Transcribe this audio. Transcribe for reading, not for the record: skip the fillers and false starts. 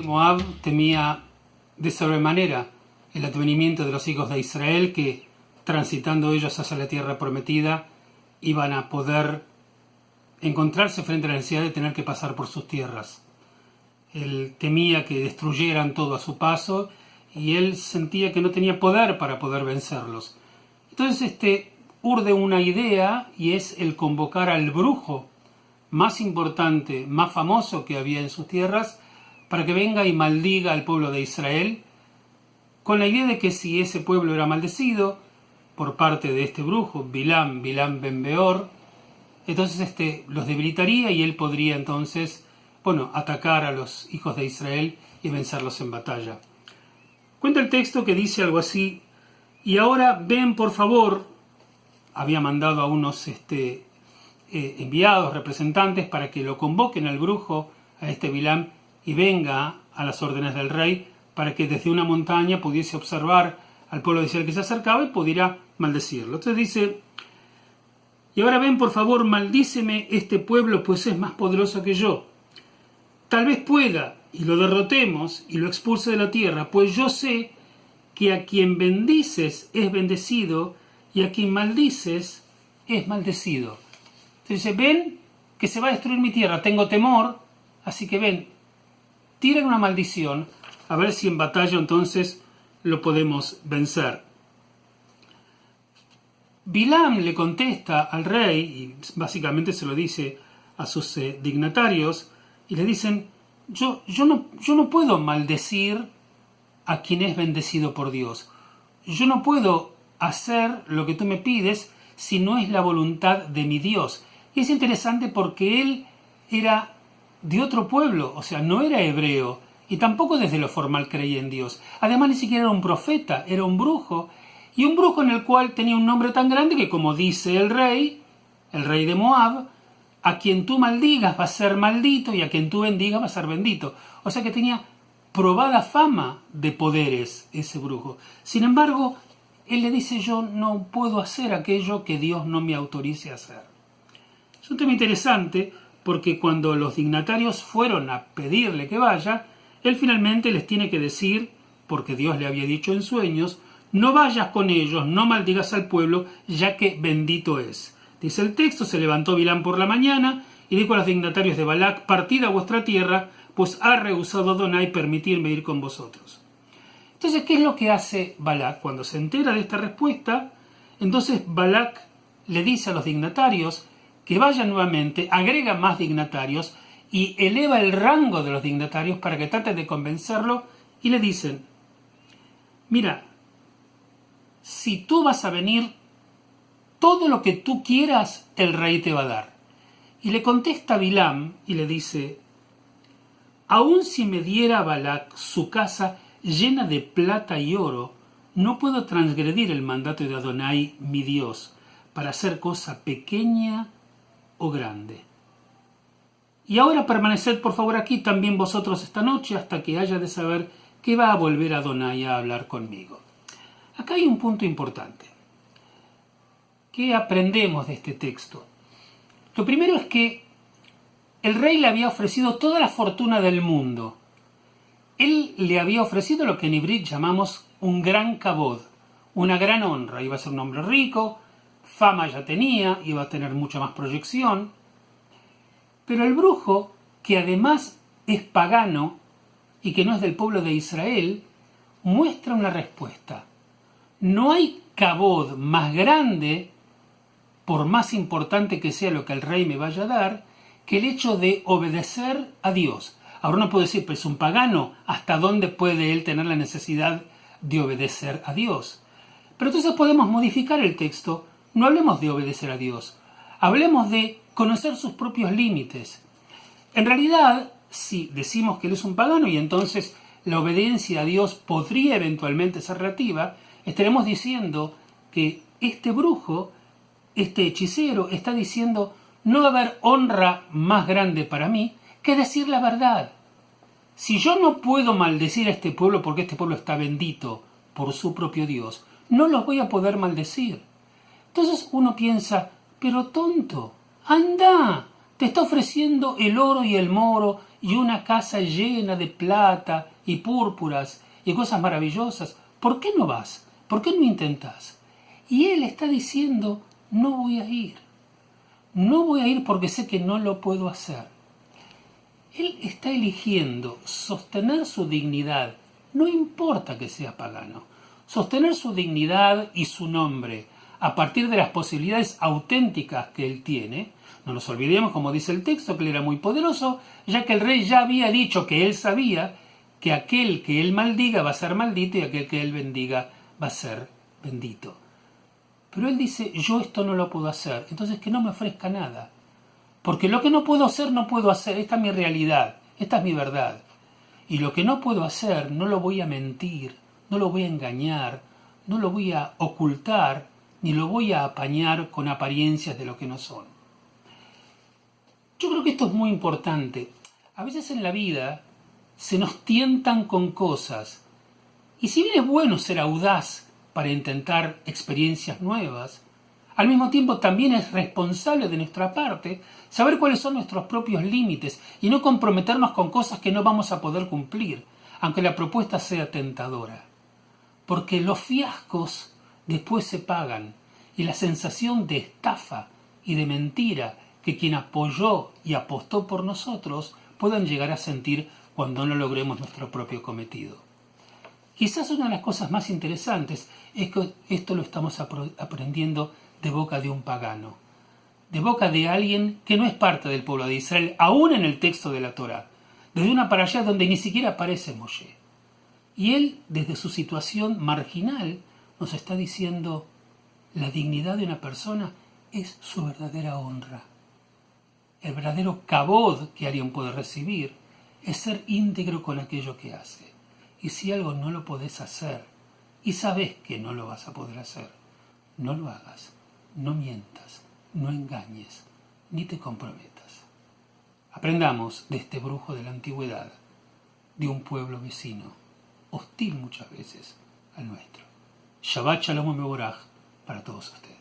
Moab temía de sobremanera el advenimiento de los hijos de Israel, que transitando ellos hacia la tierra prometida iban a poder encontrarse frente a la necesidad de tener que pasar por sus tierras. Él temía que destruyeran todo a su paso y él sentía que no tenía poder para poder vencerlos. Entonces urde una idea, y es el convocar al brujo más importante, más famoso que había en sus tierras, para que venga y maldiga al pueblo de Israel, con la idea de que si ese pueblo era maldecido por parte de este brujo, Bilam ben Beor, entonces los debilitaría y él podría entonces, atacar a los hijos de Israel y vencerlos en batalla. Cuenta el texto que dice algo así: y ahora ven por favor. Había mandado a unos enviados, representantes, para que lo convoquen al brujo, a Bilam, y venga a las órdenes del rey, para que desde una montaña pudiese observar al pueblo de Israel que se acercaba y pudiera maldecirlo. Entonces dice: y ahora ven por favor, maldíceme este pueblo, pues es más poderoso que yo. Tal vez pueda, y lo derrotemos, y lo expulse de la tierra, pues yo sé que a quien bendices es bendecido, y a quien maldices es maldecido. Entonces dice: ven que se va a destruir mi tierra, tengo temor, así que ven, tiren una maldición, a ver si en batalla entonces lo podemos vencer. Bilam le contesta al rey, y básicamente se lo dice a sus dignatarios, y le dicen: yo no puedo maldecir a quien es bendecido por Dios. Yo no puedo hacer lo que tú me pides si no es la voluntad de mi Dios. Y es interesante porque él era de otro pueblo, o sea, no era hebreo, y tampoco desde lo formal creía en Dios. Además, ni siquiera era un profeta, era un brujo, y un brujo en el cual tenía un nombre tan grande que, como dice el rey de Moab, a quien tú maldigas va a ser maldito y a quien tú bendigas va a ser bendito. O sea que tenía probada fama de poderes ese brujo. Sin embargo, él le dice: yo no puedo hacer aquello que Dios no me autorice a hacer. Es un tema interesante porque cuando los dignatarios fueron a pedirle que vaya, él finalmente les tiene que decir, porque Dios le había dicho en sueños: no vayas con ellos, no maldigas al pueblo, ya que bendito es. Dice el texto: se levantó Bilam por la mañana y dijo a los dignatarios de Balac: partid a vuestra tierra, pues ha rehusado Adonai permitirme ir con vosotros. Entonces, ¿qué es lo que hace Balac? Cuando se entera de esta respuesta, entonces Balac le dice a los dignatarios que vayan nuevamente, agrega más dignatarios y eleva el rango de los dignatarios para que traten de convencerlo, y le dicen: mira, si tú vas a venir, todo lo que tú quieras el rey te va a dar. Y le contesta Bilam y le dice: aun si me diera Balac su casa llena de plata y oro, no puedo transgredir el mandato de Adonai, mi Dios, para hacer cosa pequeña o grande. Y ahora permaneced por favor aquí también vosotros esta noche, hasta que haya de saber que va a volver Adonai a hablar conmigo. Acá hay un punto importante. ¿Qué aprendemos de este texto? Lo primero es que el rey le había ofrecido toda la fortuna del mundo. Él le había ofrecido lo que en Ibrit llamamos un gran kabod, una gran honra. Iba a ser un hombre rico, fama ya tenía, iba a tener mucha más proyección. Pero el brujo, que además es pagano y que no es del pueblo de Israel, muestra una respuesta. No hay kabod más grande, por más importante que sea lo que el rey me vaya a dar, que el hecho de obedecer a Dios. Ahora uno puede decir: pero es un pagano, ¿hasta dónde puede él tener la necesidad de obedecer a Dios? Pero entonces podemos modificar el texto. No hablemos de obedecer a Dios, hablemos de conocer sus propios límites. En realidad, si decimos que él es un pagano y entonces la obediencia a Dios podría eventualmente ser relativa, estaremos diciendo que este brujo, este hechicero, está diciendo: no va a haber honra más grande para mí que decir la verdad. Si yo no puedo maldecir a este pueblo porque este pueblo está bendito por su propio Dios, no los voy a poder maldecir. Entonces uno piensa: pero tonto, anda, Te está ofreciendo el oro y el moro y una casa llena de plata y púrpuras y cosas maravillosas. ¿Por qué no vas? ¿Por qué no intentas? Y él está diciendo, no voy a ir. No voy a ir porque sé que no lo puedo hacer. Él está eligiendo sostener su dignidad, no importa que sea pagano, sostener su dignidad y su nombre a partir de las posibilidades auténticas que él tiene. No nos olvidemos, como dice el texto, que él era muy poderoso, ya que el rey ya había dicho que él sabía que aquel que él maldiga va a ser maldito y aquel que él bendiga va a ser bendito. Pero él dice, yo esto no lo puedo hacer, entonces que no me ofrezca nada. Porque lo que no puedo hacer, no puedo hacer. Esta es mi realidad, esta es mi verdad. Y lo que no puedo hacer, no lo voy a mentir, no lo voy a engañar, no lo voy a ocultar, ni lo voy a apañar con apariencias de lo que no son. Yo creo que esto es muy importante. A veces en la vida se nos tientan con cosas. Y si bien es bueno ser audaz para intentar experiencias nuevas, al mismo tiempo también es responsable de nuestra parte saber cuáles son nuestros propios límites y no comprometernos con cosas que no vamos a poder cumplir, aunque la propuesta sea tentadora. Porque los fiascos después se pagan y la sensación de estafa y de mentira que quien apoyó y apostó por nosotros puedan llegar a sentir cuando no logremos nuestro propio cometido. Quizás una de las cosas más interesantes es que esto lo estamos aprendiendo de boca de un pagano, de boca de alguien que no es parte del pueblo de Israel, aún en el texto de la Torá, desde una para allá donde ni siquiera aparece Moshe. Y él, desde su situación marginal, nos está diciendo, la dignidad de una persona es su verdadera honra. El verdadero kabod que alguien puede recibir es ser íntegro con aquello que hace. Y si algo no lo podés hacer, y sabes que no lo vas a poder hacer, no lo hagas. No mientas, no engañes, ni te comprometas. Aprendamos de este brujo de la antigüedad, de un pueblo vecino, hostil muchas veces al nuestro. Shabbat Shalom Mevorach para todos ustedes.